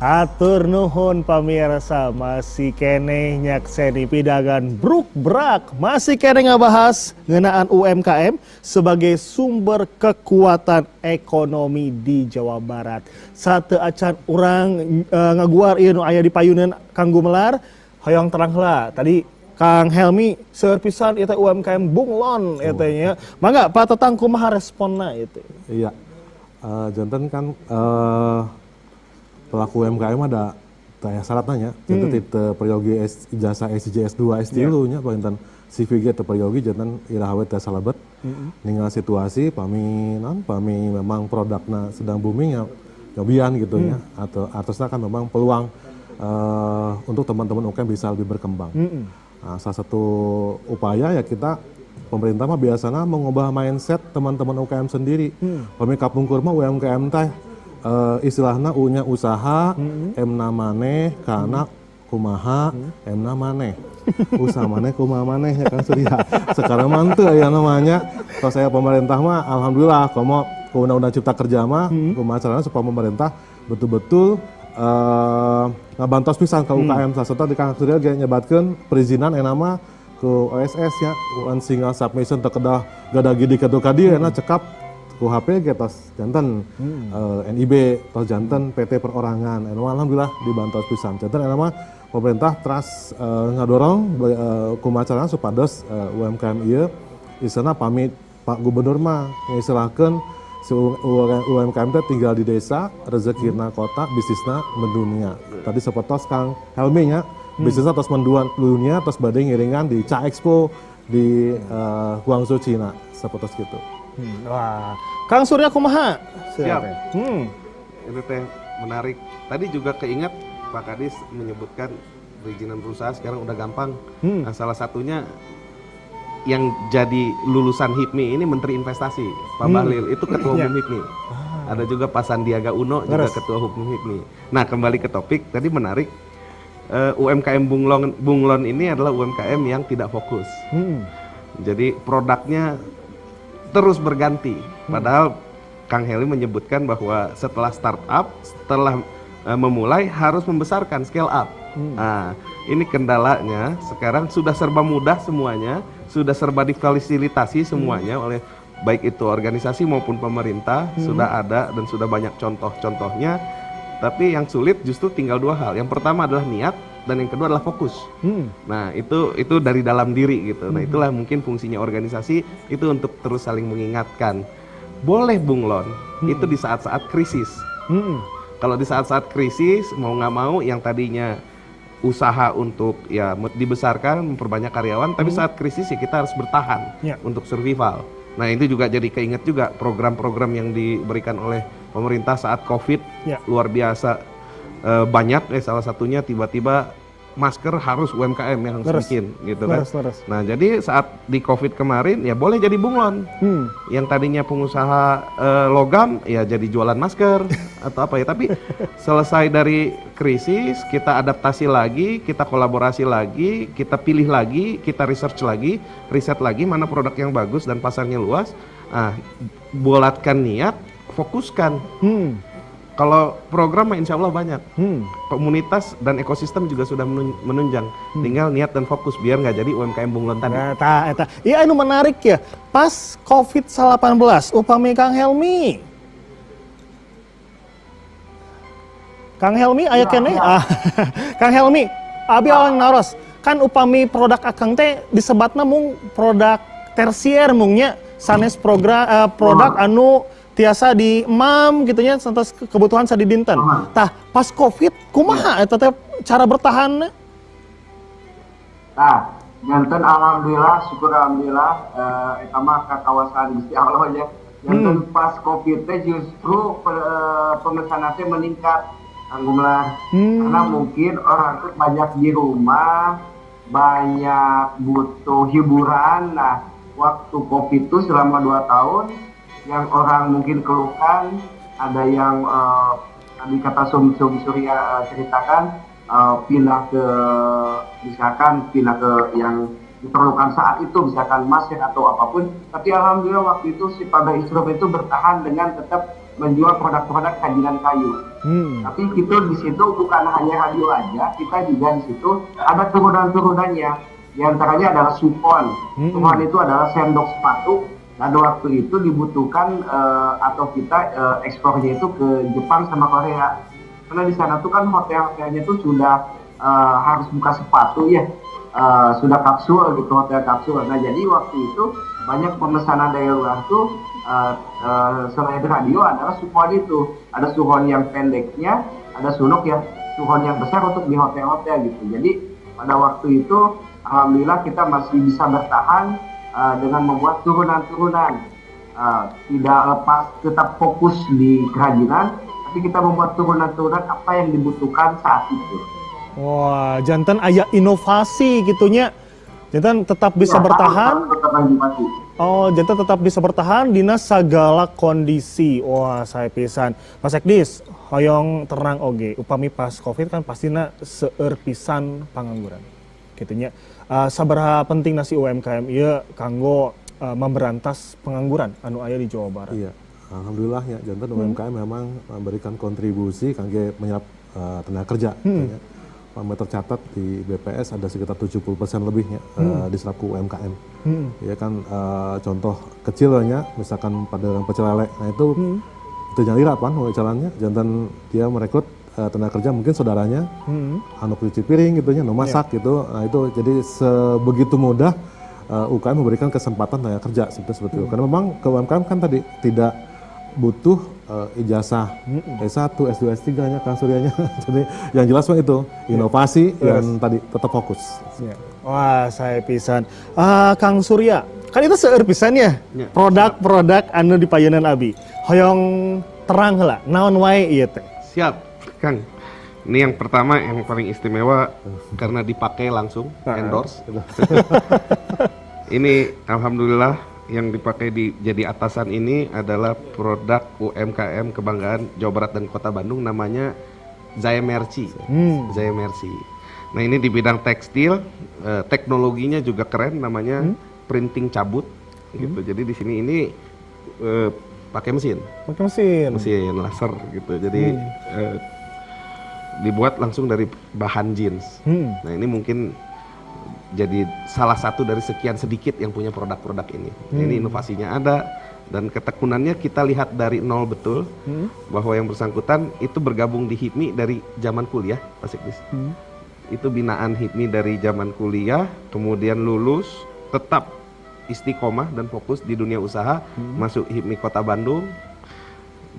Atur nuhun pamirsa, masih kene nyakseni pidagan bruk-brak, masih kene ngabahas ngenaan UMKM sebagai sumber kekuatan ekonomi di Jawa Barat. Satu acan orang ngaguar ieu nu aya di payunan Kang Gumelar, hoyong terang heula. Tadi Kang Helmi seueur pisan eta UMKM bunglon eta nya. Mangga Pak Tetang kumaha responna itu? Iya, jantan kan pelaku UMKM ada tanya syaratnya, jantan teu peryogi ijazah SJ S2 S3 nya palintan CVG teu peryogi jantan iraha teh salebet. Ninggal situasi pami memang produkna sedang booming ya nyobian gitu ya, atau atasnya kan memang peluang untuk teman-teman UMKM bisa lebih berkembang. Nah, salah satu upaya ya kita pemerintah mah biasanya mengubah mindset teman-teman UMKM sendiri. Pami kapungkur mah UMKM teh istilahna U-nya usaha, M-na maneh, K-na kumaha, M-na maneh. Usaha maneh kumaha maneh ya kan Surya. Sekarang mantu ya namanya. Kalau saya pemerintah mah alhamdulillah kalau undang-undang cipta kerja mah kumaha carana supaya pemerintah betul-betul ngabantos pisan ke UKM. Salah di Kang Surya ge nyebatkeun perizinan nama ke OSS ya, one single submission terkedah gada gidi kadu kadi enak cekap ku HP ge tos janten NIB tos janten PT perorangan. Alhamdulillah dibantos pisan. Janten nama pemerintah terus ngadorong kumaha carana supados UMKM ieu isana pamit Pak Gubernur mah ngistilahkeun si UMKM teh tinggal di desa, rezekina kota, bisnisna mendunia. Tadi sepertos Kang Helmi nya, bisnisnya tos mendunia, tos badai ngiringan di Cha Expo di Guangzhou Cina, sepertos gitu. Wah, Kang Surya kumaha? Siap. Itu teh menarik. Tadi juga keinget Pak Kadis menyebutkan perizinan perusahaan sekarang udah gampang. Nah, salah satunya yang jadi lulusan HIPMI ini Menteri Investasi, Pak Bahlil, itu Ketua Umum HIPMI. Ada juga Pak Sandiaga Uno, juga Ketua Umum HIPMI. Nah, kembali ke topik, tadi menarik, UMKM bunglon ini adalah UMKM yang tidak fokus. Jadi produknya terus berganti. Padahal Kang Heli menyebutkan bahwa setelah startup, setelah memulai harus membesarkan, scale up. Nah, ini kendalanya sekarang sudah serba mudah semuanya, sudah serba difasilitasi semuanya oleh baik itu organisasi maupun pemerintah, sudah ada dan sudah banyak contoh-contohnya. Tapi yang sulit justru tinggal dua hal. Yang pertama adalah niat dan yang kedua adalah fokus. Nah, itu dari dalam diri gitu. Nah, itulah mungkin fungsinya organisasi itu untuk terus saling mengingatkan. Boleh bunglon itu di saat-saat krisis. Kalau di saat-saat krisis mau nggak mau yang tadinya usaha untuk ya dibesarkan, memperbanyak karyawan, tapi saat krisis ya kita harus bertahan untuk survival. Nah, itu juga jadi keinget juga program-program yang diberikan oleh pemerintah saat COVID luar biasa banyak. Salah satunya tiba-tiba masker harus UMKM yang harus Leres. bikin gitu kan. Leres. Nah, jadi saat di Covid kemarin ya boleh jadi bunglon. Yang tadinya pengusaha logam ya jadi jualan masker atau apa ya. Tapi selesai dari krisis, kita adaptasi lagi, kita kolaborasi lagi, kita pilih lagi, kita research lagi, riset lagi mana produk yang bagus dan pasarnya luas. Bulatkan niat, fokuskan. Kalau program insya Allah banyak. Komunitas dan ekosistem juga sudah menunjang. Tinggal niat dan fokus biar nggak jadi UMKM bunglon tadi. Eta. Iya, anu menarik ya. Pas COVID-19, upami Kang Helmi. Kang Helmi aya keneh? Kang Helmi, abi awang naros. Kan upami produk akang teh disebatna mung produk tersier mungnya sanes produk anu tiasa di emam gitu nya santos kebutuhan sadi dinten. Tah pas Covid kumaha eta teh cara bertahanna? Nah, janten alhamdulillah, syukur alhamdulillah, eta mah ka kawasan Gusti Allah aja. Janten pas Covid teh justru pemesanan teh meningkat, anggumelar. Karena mungkin orang tuh banyak di rumah, banyak butuh hiburan. Nah, waktu Covid itu selama 2 tahun, yang orang mungkin keluhkan, ada yang tadi kata Surya ceritakan, pindah ke yang diperlukan saat itu, misalkan masker atau apapun. Tapi alhamdulillah waktu itu si pabrik instrumen itu bertahan dengan tetap menjual produk-produk kerajinan kayu. Tapi kita di situ bukan hanya radio aja, kita juga di situ ada turunan-turunannya. Di antaranya adalah supon. Supon itu adalah sendok sepatu. Pada waktu itu dibutuhkan atau kita ekspornya itu ke Jepang sama Korea. Karena di sana tuh kan hotel-hotelnya tuh sudah harus buka sepatu ya, sudah kapsul gitu, hotel kapsul. Nah jadi waktu itu banyak pemesanan dari luar tuh selain radio adalah supon itu. Ada supon yang pendeknya, ada supon yang besar untuk di hotel-hotel gitu. Jadi pada waktu itu alhamdulillah kita masih bisa bertahan dengan membuat turunan-turunan, tidak lepas, tetap fokus di kerajinan, tapi kita membuat turunan-turunan apa yang dibutuhkan saat itu. Wah, jantan aya inovasi gitunya. Jantan tetap bisa bertahan. Tetap inovasi. Oh, jantan tetap bisa bertahan dina sagala kondisi. Wah, saya pisan. Mas Ekdis, hoyong terang oge. Upami pas Covid kan pastina seueur pisan pangangguran. Gitunya. Sabaraha penting nasi UMKM ieu kanggo memberantas pengangguran anu aya di Jawa Barat. Iya, alhamdulillah ya jantan UMKM memang memberikan kontribusi kangge menyerap tenaga kerja. Kami tercatat di BPS ada sekitar 70% lebihnya diserap ke UMKM. Ya kan contoh kecilnya misalkan pada pecel lele, nah itu jangan pan jalannya jantan dia merekrut tenaga kerja mungkin saudaranya anu cuci piring gitunya, anu masak gitu. Nah itu jadi sebegitu mudah UKM memberikan kesempatan tenaga kerja seperti itu. Karena memang ke UMKM kan tadi tidak butuh ijazah S1, S2, S3-nya Kang Suryanya. Jadi yang jelas mah itu inovasi yang tadi tetap fokus. Wah, saya pisan. Kang Surya, kan itu seueur pisan ya produk-produk anu di payenan abi. Hoyong terang heula, naon wae ieu teh? Siap, Kang. Ini yang pertama yang paling istimewa karena dipakai langsung, endorse. Ini alhamdulillah yang dipakai jadi atasan ini adalah produk UMKM kebanggaan Jawa Barat dan Kota Bandung, namanya Zaya Merci. Zaya Merci. Nah ini di bidang tekstil, teknologinya juga keren, namanya printing cabut. Gitu. Jadi di sini ini pakai mesin. Mesin laser gitu. Jadi dibuat langsung dari bahan jeans. Nah ini mungkin jadi salah satu dari sekian sedikit yang punya produk-produk ini. Ini inovasinya ada dan ketekunannya kita lihat dari nol betul bahwa yang bersangkutan itu bergabung di HIPMI dari zaman kuliah, Pak Sekdis. Itu binaan HIPMI dari zaman kuliah, kemudian lulus, tetap istiqomah dan fokus di dunia usaha, masuk HIPMI Kota Bandung.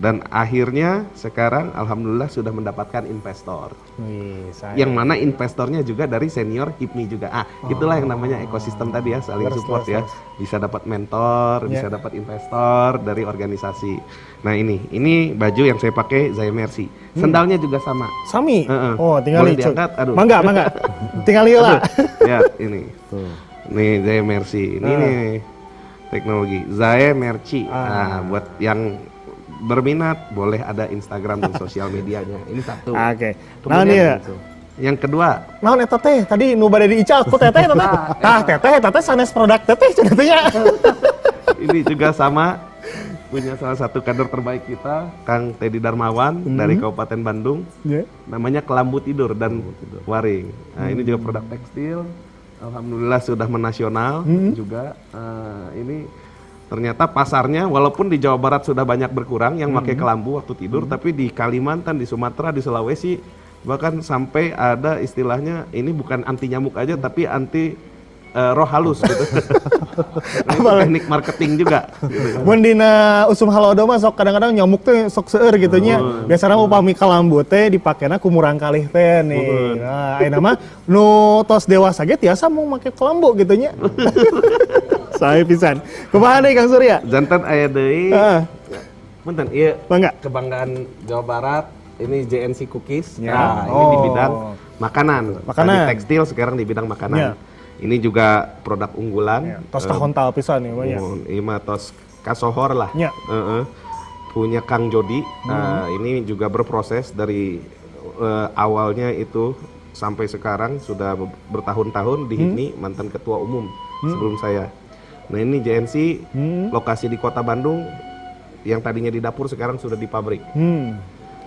Dan akhirnya sekarang alhamdulillah sudah mendapatkan investor. Wih, saya. Yang mana investornya juga dari senior HIPMI juga. Itulah yang namanya ekosistem tadi ya, saling support ya. Bisa dapat mentor, bisa dapat investor dari organisasi. Nah ini baju yang saya pakai Zaya Mercy. Sendalnya juga sama. Sami. Oh, Boleh tinggal diangkat? Aduh. Mangga. Tinggal lihat. Lihat ini. Nih Zaya Mercy. Ini nih teknologi Zaya Mercy. Nah, buat yang berminat boleh ada Instagram dan sosial medianya. Ini satu. Oke. Kemudian Nah ini ya. yang kedua, Naon eta teh? Tadi nu bade diical ku teteh teteh. Tah teteh sanes produk teteh cenah teh nya. ini juga sama, punya salah satu kader terbaik kita, Kang Teddy Darmawan dari Kabupaten Bandung. Namanya Kelambu Tidur dan Waring. Nah, ini juga produk tekstil. Alhamdulillah sudah menasional juga. Ini ternyata pasarnya walaupun di Jawa Barat sudah banyak berkurang yang pakai kelambu waktu tidur, tapi di Kalimantan, di Sumatera, di Sulawesi bahkan sampai ada istilahnya ini bukan anti nyamuk aja tapi anti roh halus gitu. Nah, itu teknik marketing juga. Gitu. Mun dina usum halodo mah sok kadang-kadang nyamuk teh sok seueur gitu nya. Biasana upami kelambu teh dipakena ku murang kalih teh nih. Nah, ayeuna mah nu tos dewasa ge tiasa mau make kelambu gitu nya. Saya pisan. Kumaha deui Kang Surya? Jantan aya deui. Punten, ieu Bangga. kebanggaan Jawa Barat. Ini JNC Cookies. Ya. Nah, ini di bidang makanan. Makanan. Tadi tekstil, sekarang di bidang makanan. Ini juga produk unggulan. Tos kahontal pisan ya banyak. Ini mah tos kasohor lah. Ya. Punya Kang Jody. Ini juga berproses dari awalnya itu sampai sekarang sudah bertahun-tahun di HIPMI, mantan ketua umum sebelum saya. Nah ini JNC lokasi di Kota Bandung yang tadinya di dapur sekarang sudah di pabrik.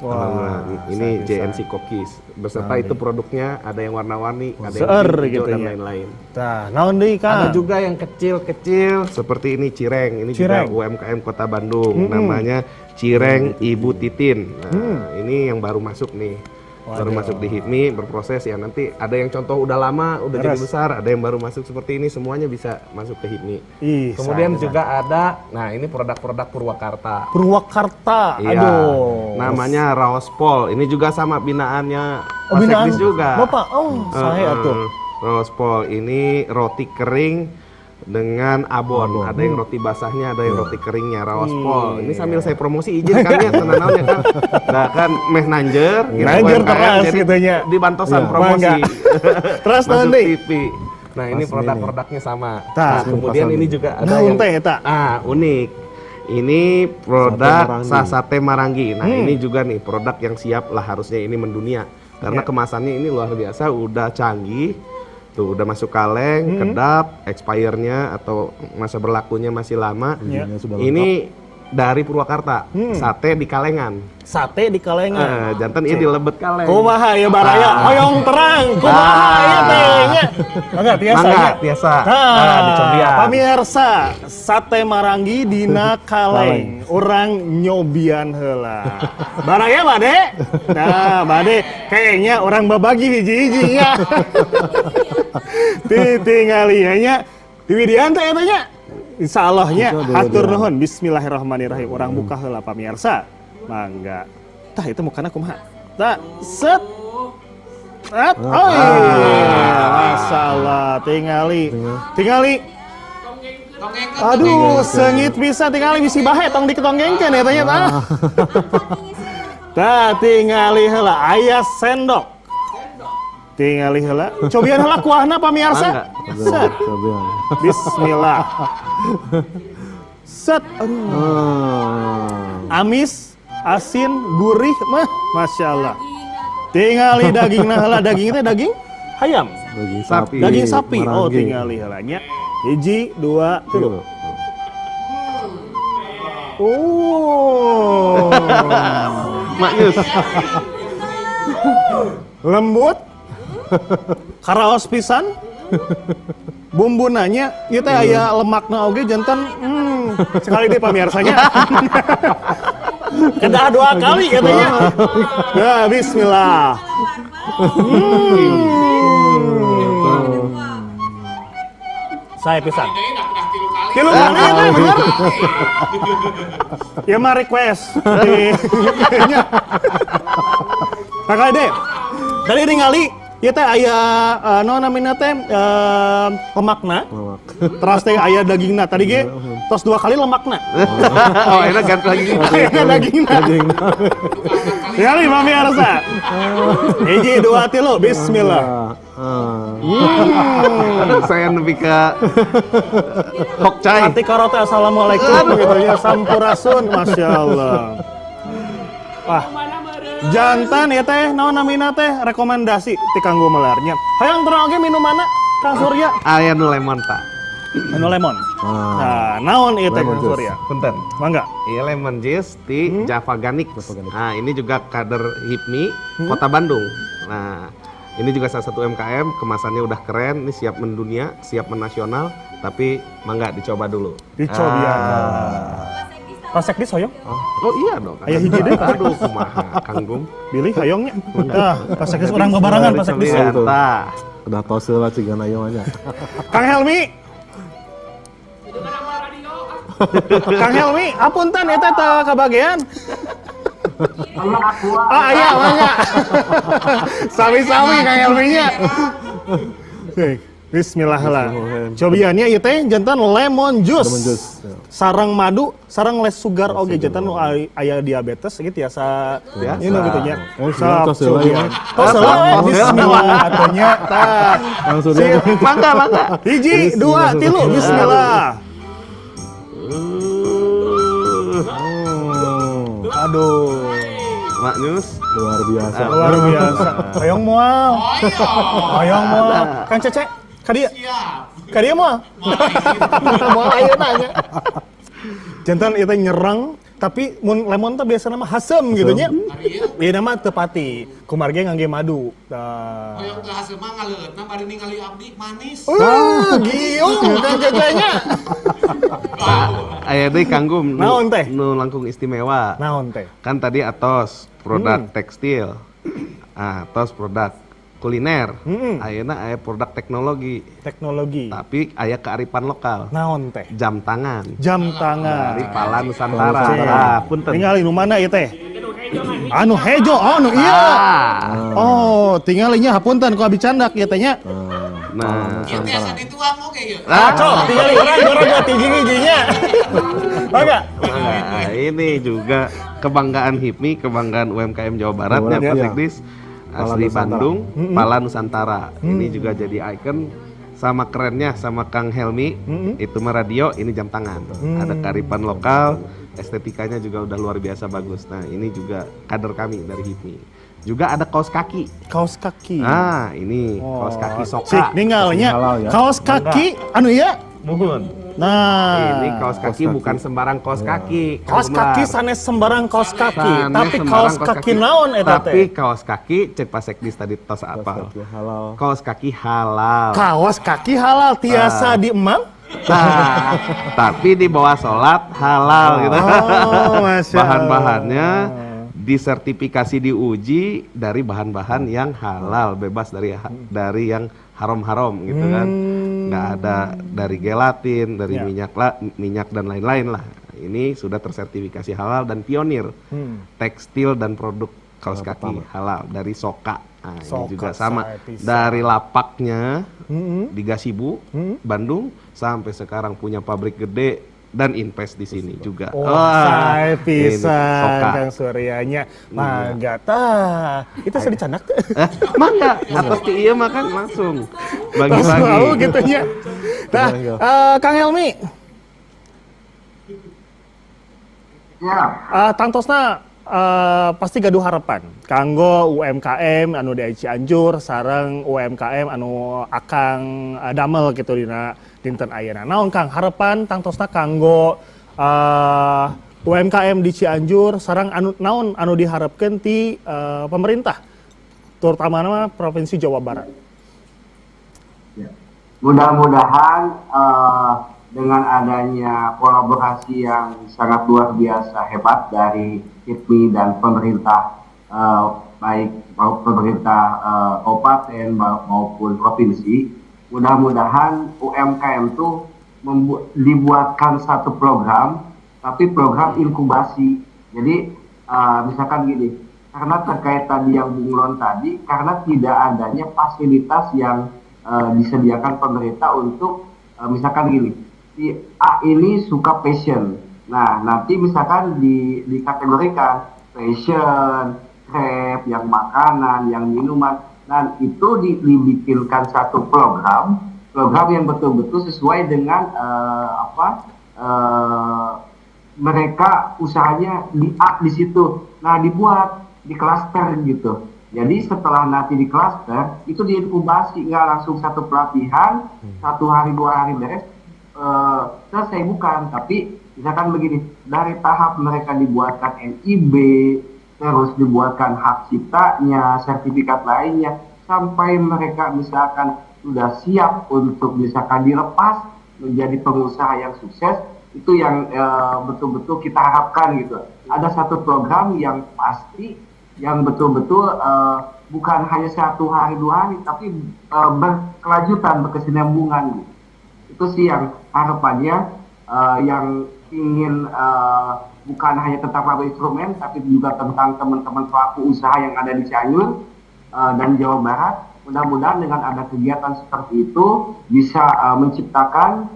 Wah, ini JNC Cookies. Beserta itu produknya ada yang warna-warni, ada yang hijau gitu dan ya. lain-lain. Tah, naon deui Kang? Ada juga yang kecil-kecil seperti ini Cireng. Ini juga UMKM Kota Bandung. Namanya Cireng Ibu Titin. Nah, ini yang baru masuk nih. Baru masuk di HIPMI, berproses ya. Nanti ada yang contoh udah lama, udah jadi besar, ada yang baru masuk seperti ini, semuanya bisa masuk ke HIPMI. Kemudian juga ada, nah ini produk-produk Purwakarta. Purwakarta, Iya, aduh. namanya Raospol. Ini juga sama binaannya Pak binaan Sekdis juga. Bapak, saya atuh. Raospol ini roti kering dengan abon. Ada yang roti basahnya, ada yang roti keringnya. Raospol. Ini sambil saya promosi izin kami tenanaonnya kan. Nah kan meh nanjer, Nanjer keras gitunya. di bantosan promosi. Terus Masuk nanti. TV. Nah ini produk-produknya sama. Tah, Nah, kemudian ini juga ada yang unik. Ini produk sate marangi. Nah ini juga nih produk yang siap lah harusnya ini mendunia. Karena kemasannya ini luar biasa, udah canggih. Tuh udah masuk kaleng, kedap, expire-nya atau masa berlakunya masih lama. Ini dari Purwakarta, sate di kalengan. Sate di kalengan. Jantan ini di Lebet Kaleng. Kumaha ya baraya, hoyong terang. Kumaha ya tehnya. Mangga tiasa. Mangga tiasa. Nah, dicobian. Pamirsa, sate marangi dina kaleng. Orang nyobian heula. Baraya bade? Nah, bade kayaknya orang babagi hiji-hijinya. Tingalianya di Widian teh eta nya. Insyaallah-nya hatur nuhun. Bismillahirrahmanirrahim. Orang buka heula pamirsa. Mangga. Tah itu mukana kumaha? Tah, set. Oh iya, masalah. Tingali. Aduh, sengit bisa tingali bisi bahe tong diketonggengkeun eta nya tah. Tah tingali heula aya sendok. Tingali heula. Cobian heula kuahna pamirsa. Set. Bismillah. Set. Amis, asin, gurih mah Masya Allah. Tingali dagingna heula, daging teh daging ayam. Daging sapi. Daging sapi. Oh, Marangi. tingali heula nya. 1, 2, 3. Oh. Maknyus. Lembut. Karaos pisan. Bumbunanya ieu teh aya lemakna oge jantan sekali deh pamirsanya. Kedah 2 kali katanya. Nah, bismillah. Saya pisan. Tilu kali ya teh bener. Ya mah request. Nya. Kakak Ade. Tadi ningali ieu teh aya naon namina teh lemakna. Terus teh aya dagingna. Tadi ge tos 2 kali lemakna. Oh, enak ganti lagi. Aya dagingna. Kali Mami Arsa. Hiji 2 3 bismillah. Aduh, saya lebih ke Hokcai. Nanti karo teh assalamualaikum gitu ya sampurasun masyaallah. Wah. Jantan ya teh naon namina teh rekomendasi ti kanggo melarnya. Hayang terang oge minumanna Kang Surya. Aya nu lemon tak. Anu lemon. Nah, naon ieu teh Kang Surya? Punten. Mangga. Iya lemon juice di Java Ganik. Nah ini juga kader HIPMI Kota Bandung. Nah ini juga salah satu UMKM, kemasannya udah keren, ini siap mendunia, siap menasional, tapi mangga dicoba dulu. Dicoba ya. Pasek di soyong? Oh iya dong. Aya hiji deui. Aduh kumaha Kang Gum. Bilih hayongnya. Tah, pasek di urang babarangan pasek di. Tah. Udah tose lah cigan ayo aja. Kang Helmi. Kang Helmi, apunten eta teh kabagean. Iya, mangga. Sami-sami Kang Helminya. Bismillah lah. Cobiannya ieu teh jantan lemon juice. Lemon juice. Sarang madu, sarang less sugar oge jantan nu aya diabetes gitu tiasa. Ini gitu nya. Sok cobian. Tos bismillah atunya tah. Langsung dia. Mangga. Hiji, 2, 3 bismillah. Aduh. Mak Nyus. Luar biasa. Luar biasa. Hayong moal. Hayong moal. Kang Cece, ka dieu. Ka dieu moal. Moal ayeuna nya. Jantan ieu teh nyerang tapi mun lemon teh biasana mah hasem gitu nya. Ieu nama teu pati. Kumarge ngangge madu. Tah. Hoyong teu hasil mah ngaleutna bari ningali abdi manis. Giung Kang Cece nya. Aya deui Kang Gum. Naon teh? Nu langkung istimewa. Naon teh? Kan tadi Atos produk tekstil. Atos produk kuliner. Ayeuna aya produk teknologi. Teknologi. Tapi aya kearifan lokal. Naon teh? Jam tangan. Jam tangan. Dari Pala Nusantara. Punten. Tinggal nu mana ieu teh? Anu hejo, anu iya. Oh, tinggalnya hapunten ku abi candak ieu teh nya. Nah, Ieu teh asa dituang oge ieu. Cok, tinggal orang hiji-hijinya. Mangga. nah, ini juga kebanggaan HIPMI, kebanggaan UMKM Jawa Barat ya Pak Sekdis. Asli Bandung, Pala Nusantara. Ini juga jadi ikon sama kerennya sama Kang Helmi. Itu mah radio, ini jam tangan. Ada kearifan lokal, estetikanya juga udah luar biasa bagus. Nah, ini juga kader kami dari HIPMI. Juga ada kaos kaki. Kaos kaki. Nah, ini kaos kaki Sik, Soka. ninggalnya Halal ya. kaos kaki anu iya. Nuhun. Nah, Ini kaos kaki bukan sembarang kaos kaki. kaos Kang kaki Umar. sanes sembarang kaos kaki, Sanes tapi sembarang kaos kaki naon eta Tapi teh? kaos kaki cek Pak Sekdis tadi tos apa? Halal. Kaos kaki halal. Kaos kaki halal tiasa di emang. Nah, tapi di bawah sholat halal gitu. Oh, Masya Allah. Bahan-bahannya disertifikasi diuji dari bahan-bahan yang halal, bebas dari yang haram-haram gitu kan. Nggak ada dari gelatin, dari minyak dan lain-lain lah. Ini sudah tersertifikasi halal dan pionir tekstil dan produk kaos kaki halal dari Soka. Nah, ini Soka juga sama saya pisah. dari lapaknya di Gasibu, Bandung sampai sekarang punya pabrik gede dan invest di sini juga. Oh, Wah, saya ini pisan Soka. Kang Suryanya. Mangga tah. Itu saya dicandak teh. Mangga atas ti ieu makan langsung Tahu bagi-bagi. gitu nya. Nah, Kang Helmi, Ya, tangtosna pasti gaduh harapan kanggo UMKM anu di Cianjur sareng UMKM anu akang damel gitu dina dinten ayeuna. Naon Kang harapan tangtosna kanggo UMKM di Cianjur sareng naon anu diharapkeun ti pemerintah terutama Provinsi Jawa Barat. mudah-mudahan dengan adanya kolaborasi yang sangat luar biasa hebat dari HIPMI dan pemerintah baik pemerintah kabupaten maupun provinsi, mudah-mudahan UMKM itu dibuatkan satu program, tapi program inkubasi. Jadi misalkan gini, karena terkait tadi yang Bung Lon tadi, karena tidak adanya fasilitas yang disediakan pemerintah untuk misalkan gini, si A ini suka passion. Nah, nanti misalkan dikategorikan passion, craft, yang makanan, yang minuman, dan itu dibikinkan satu program yang betul-betul sesuai dengan mereka usahanya di situ. Nah, dibuat di klaster gitu. Jadi setelah nanti di klaster itu diinkubasi, nggak langsung satu pelatihan, 1 hari 2 hari beres selesai, bukan. Tapi misalkan begini, dari tahap mereka dibuatkan NIB, terus dibuatkan hak ciptanya, sertifikat lainnya, sampai mereka misalkan sudah siap untuk misalkan dilepas menjadi pengusaha yang sukses, itu yang betul-betul kita harapkan gitu. Ada satu program yang pasti, yang betul-betul bukan hanya 1 hari 2 hari, tapi berkelanjutan, berkesinambungan gitu. Itu sih yang harapannya, yang ingin bukan hanya tentang pabrik instrumen, tapi juga tentang teman-teman pelaku usaha yang ada di Cianjur dan Jawa Barat. Mudah-mudahan dengan ada kegiatan seperti itu bisa menciptakan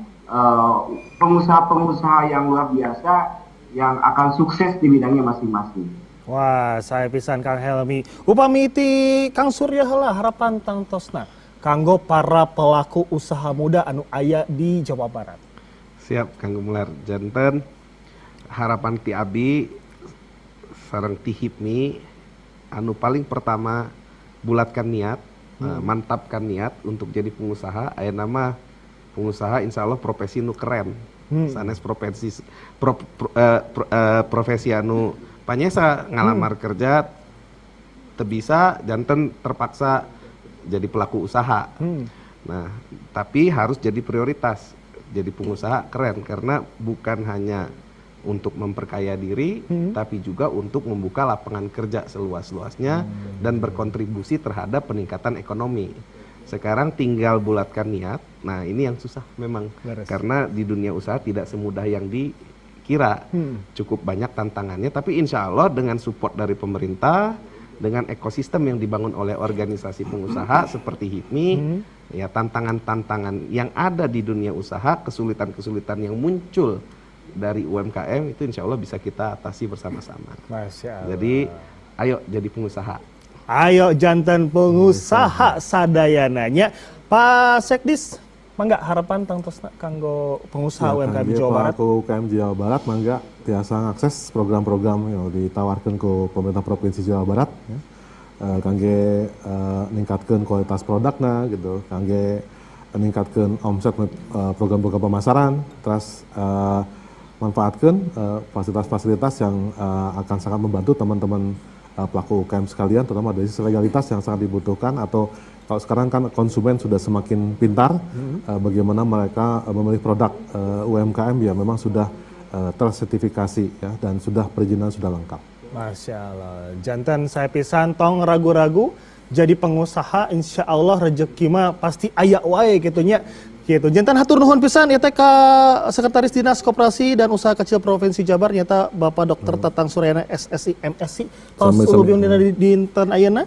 pengusaha-pengusaha yang luar biasa yang akan sukses di bidangnya masing-masing. Wah, saya pisan Kang Helmi. Upami ti Kang Surya heula harapan tangtosna kanggo para pelaku usaha muda anu aya di Jawa Barat. Siap, Kang Gumelar. Janten harapan ti abi sareng ti HIPMI anu paling pertama bulatkan niat, mantapkan niat untuk jadi pengusaha. Aya nama pengusaha insya Allah profesi nu keren. Sanes profesi anu panyesa ngalamar kerja tebisa janten terpaksa jadi pelaku usaha. Nah, tapi harus jadi prioritas. Jadi pengusaha keren karena bukan hanya untuk memperkaya diri, tapi juga untuk membuka lapangan kerja seluas-luasnya dan berkontribusi terhadap peningkatan ekonomi. Sekarang tinggal bulatkan niat. Nah, ini yang susah memang. Karena di dunia usaha tidak semudah yang dikira. Cukup banyak tantangannya, tapi insya Allah dengan support dari pemerintah, dengan ekosistem yang dibangun oleh organisasi pengusaha seperti HIPMI, ya tantangan-tantangan yang ada di dunia usaha, kesulitan-kesulitan yang muncul dari UMKM itu insya Allah bisa kita atasi bersama-sama. Masya Allah. Jadi ayo jadi pengusaha. Ayo jantan pengusaha sadayananya. Pak Sekdis, mangga harapan tangtosna kanggo pengusaha UMKM di Jawa Barat. Pelaku UMKM Jawa Barat mangga tiasa akses program-program yang ditawarkan ke pemerintah provinsi Jawa Barat. Ya. Kangge ningkatkan kualitas produknya gitu, kangge ningkatkan omset program-program pemasaran, terus manfaatkan fasilitas-fasilitas yang akan sangat membantu teman-teman pelaku UMKM sekalian, terutama dari sisi legalitas yang sangat dibutuhkan. Atau kalau sekarang kan konsumen sudah semakin pintar, bagaimana mereka memilih produk UMKM ya memang sudah tersertifikasi ya, dan sudah perizinan sudah lengkap. Masya Allah, jantan saya pisan tong ragu-ragu jadi pengusaha, insya Allah rezeki mah pasti aya wae gitunya. Gitu. Jantan hatur nuhun pisan eta ka Sekretaris Dinas Koperasi dan Usaha Kecil Provinsi Jabar nyata Bapak Dr. Tatang Suryana SSI MSI tos ulubiung dina dinten ayeuna.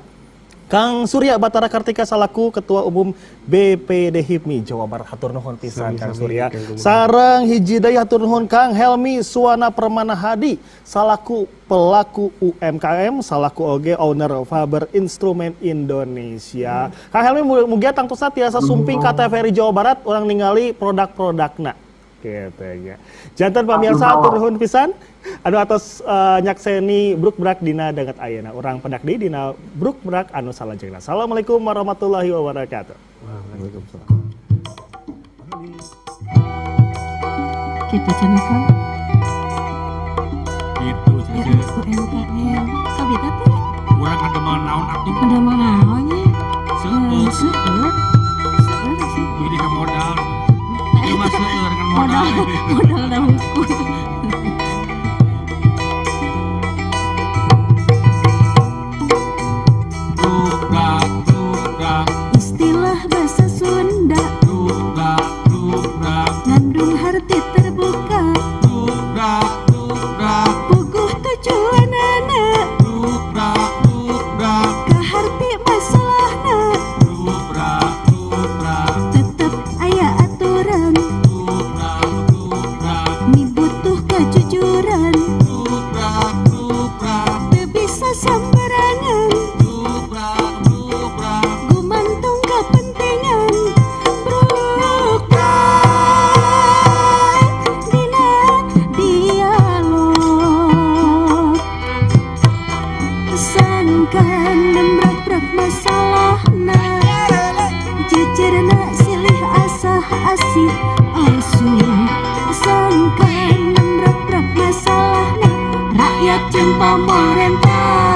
Kang Surya Batara Kartika salaku Ketua Umum BPD HIPMI Jawa Barat, hatur nuhun pisan Kang Surya. Sareng hiji deui hatur nuhun Kang Helmi Suwana Permana Hadi salaku pelaku UMKM, salaku oge owner Faber Instrumen Indonesia. Kang Helmi mugia tangtosna tiasa sumping ka TVRI Jawa Barat urang ningali produk-produkna. Gitu ya. Jantan pamirsa hatur nuhun pisan. Anu atos nyakseni bruk-brak dina danget ayeuna urang pedak deui dina bruk-brak anu salajengna. Assalamualaikum warahmatullahi wabarakatuh. Waalaikumsalam. Kita cenah Gitu saja. UMKM. Kabita teh Kurang ada mau naon atuh. udah mau naonnya? Seueur. Seueur sih. Begini ka modal. Ieu mah seueur dengan modal. Modal dah hukum. Dugdak, Istilah bahasa Sunda dugdak, dugdak. ngandung asih asuh sangkan rep masalahnya rakyat jumpa pemerintah